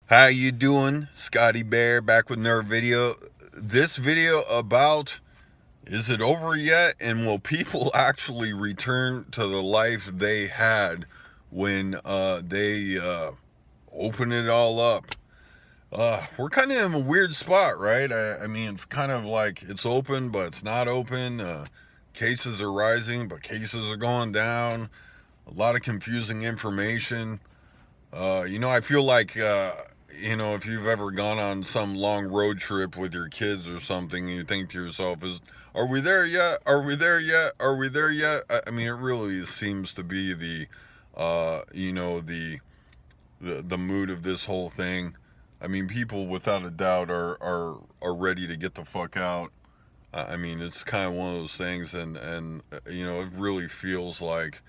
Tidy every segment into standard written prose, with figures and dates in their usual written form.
How you doing? Scotty Bear back with another video. This video about, is it over yet, and will people actually return to the life they had when they open it all up? We're kind of in a weird spot, right? I mean, it's kind of like it's open, but it's not open. Cases are rising, but cases are going down. A lot of confusing information. I feel like, if you've ever gone on some long road trip with your kids or something, you think to yourself, are we there yet? Are we there yet? Are we there yet? I mean, it really seems to be the mood of this whole thing. I mean, people without a doubt are ready to get the fuck out. I mean, it's kind of one of those things, and it really feels like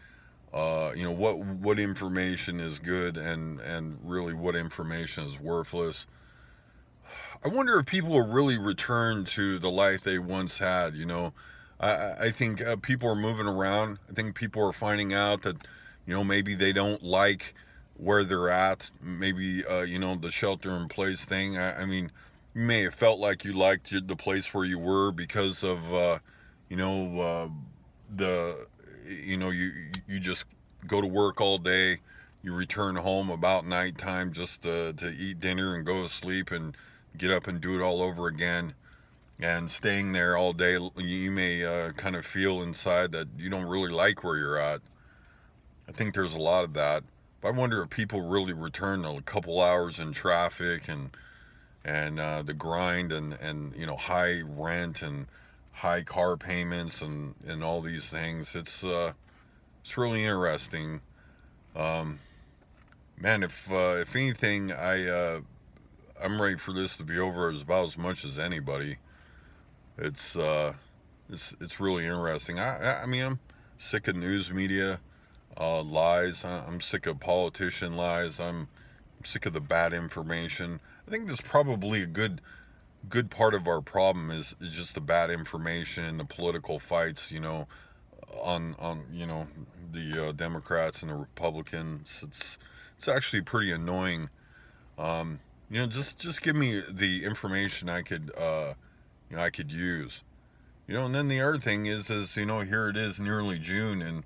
what information is good and really what information is worthless. I wonder if people will really return to the life they once had. I think people are moving around. I think people are finding out that maybe they don't like where they're at. Maybe the shelter in place thing. I mean, you may have felt like you liked the place where you were because of you know the you just go to work all day, you return home about nighttime just to eat dinner and go to sleep and get up and do it all over again. And staying there all day, you may kind of feel inside that you don't really like where you're at. I think there's a lot of that. But I wonder if people really return to a couple hours in traffic and the grind and high rent and high car payments and all these things. It's really interesting. Um, Man, if anything, I'm ready for this to be over as about as much as anybody. It's uh, it's really interesting. I mean, I'm sick of news media lies. I'm sick of politician lies. I'm sick of the bad information. I think that's probably a good part of our problem is just the bad information and the political fights. On the Democrats and the Republicans. It's actually pretty annoying. Just give me the information I could use. And then the other thing is here it is in early June, and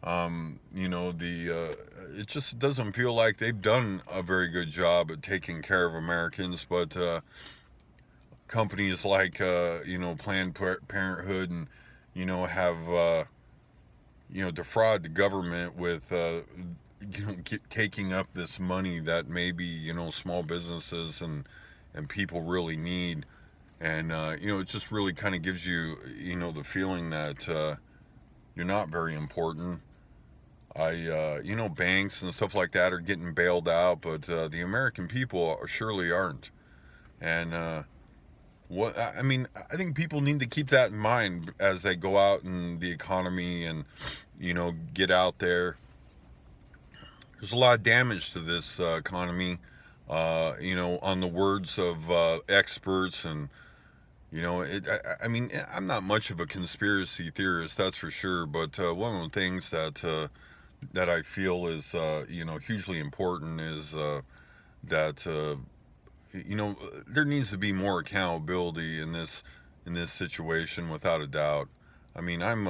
the it just doesn't feel like they've done a very good job at taking care of Americans, but companies like Planned Parenthood and have defraud the government with taking up this money that maybe small businesses and people really need, and it just really kind of gives you the feeling that you're not very important. Banks and stuff like that are getting bailed out, but the American people surely aren't. And I mean, I think people need to keep that in mind as they go out in the economy and get out there. There's a lot of damage to this economy. On the words of experts, and I mean, I'm not much of a conspiracy theorist, that's for sure. But one of the things that I feel is hugely important is that there needs to be more accountability in this situation, without a doubt. I mean, I'm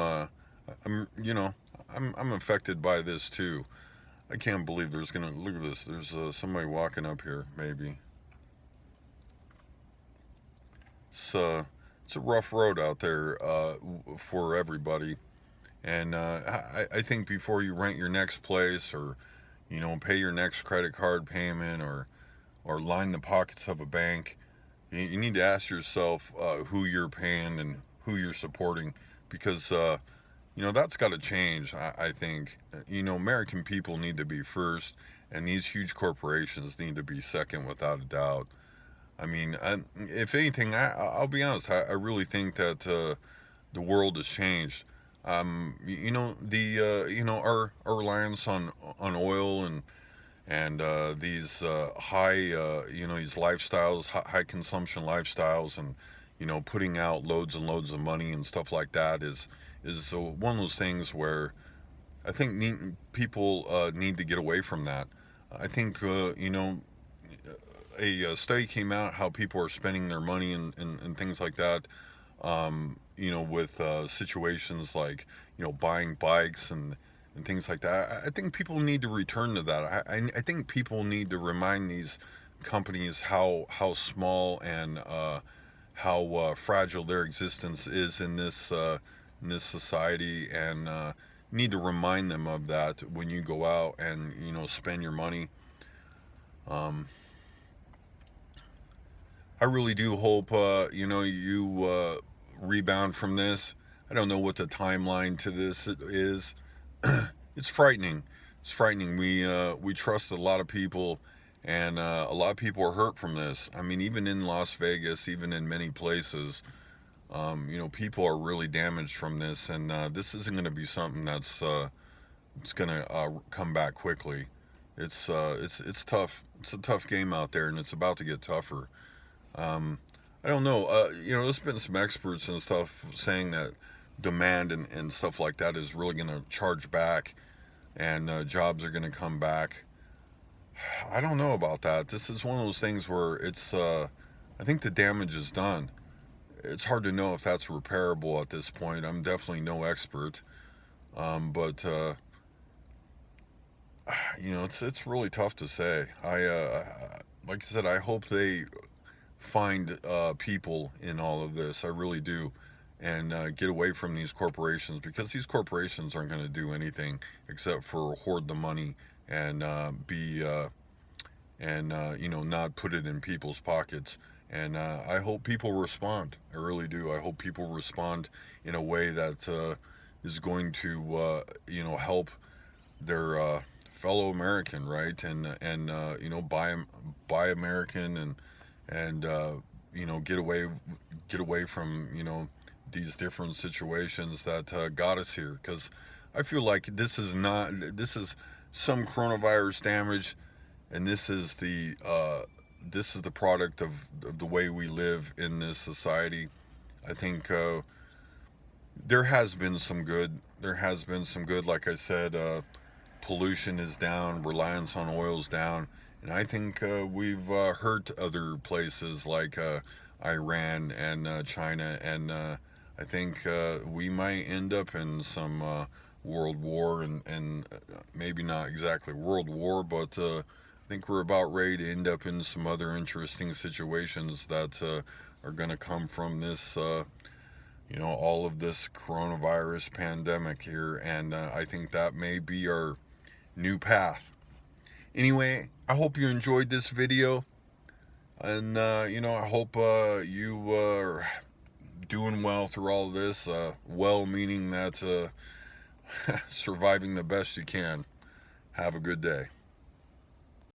affected by this too. I can't believe there's gonna look at this. There's somebody walking up here. Maybe it's uh, it's a rough road out there for everybody. And I think before you rent your next place, or pay your next credit card payment, or line the pockets of a bank, you need to ask yourself who you're paying and who you're supporting, because that's got to change. I think American people need to be first, and these huge corporations need to be second, without a doubt. I mean, if anything, I'll be honest. I really think that the world has changed. Our reliance on oil and these high these lifestyles, high consumption lifestyles, and putting out loads and loads of money and stuff like that is one of those things where I think people need to get away from that. I think a study came out how people are spending their money and things like that. You know, with situations like, you know, buying bikes and things like that. I think people need to return to that. I think people need to remind these companies how small and how fragile their existence is in this society, and need to remind them of that when you go out and, you know, spend your money. Um, I really do hope, you know, you rebound from this. I don't know what the timeline to this is. It's frightening. It's frightening. We trust a lot of people, and a lot of people are hurt from this. I mean, even in Las Vegas, even in many places, you know, people are really damaged from this, and this isn't going to be something that's it's going to come back quickly. It's tough. It's a tough game out there, and it's about to get tougher. Um, I don't know. You know, there's been some experts and stuff saying that demand and stuff like that is really going to charge back, and jobs are going to come back. I don't know about that. This is one of those things where it's, I think the damage is done. It's hard to know if that's repairable at this point. I'm definitely no expert, but you know, it's really tough to say. Like I said, I hope they find people in all of this. I really do, and get away from these corporations, because these corporations aren't going to do anything except for hoard the money and be and you know, not put it in people's pockets. And I hope people respond. I really do. I hope people respond in a way that is going to you know, help their fellow American, right? And you know, buy American, and you know, get away from, you know, these different situations that got us here. Because I feel like this is some coronavirus damage, and this is the product of the way we live in this society. I think there has been some good. There has been some good. Like I said, pollution is down, reliance on oil is down, and I think we've hurt other places like Iran and China, and I think we might end up in some world war, and maybe not exactly world war, but I think we're about ready to end up in some other interesting situations that are going to come from this. You know, all of this coronavirus pandemic here, and I think that may be our new path. Anyway, I hope you enjoyed this video, and you know, I hope you are doing well through all this. Well, meaning that surviving the best you can. Have a good day.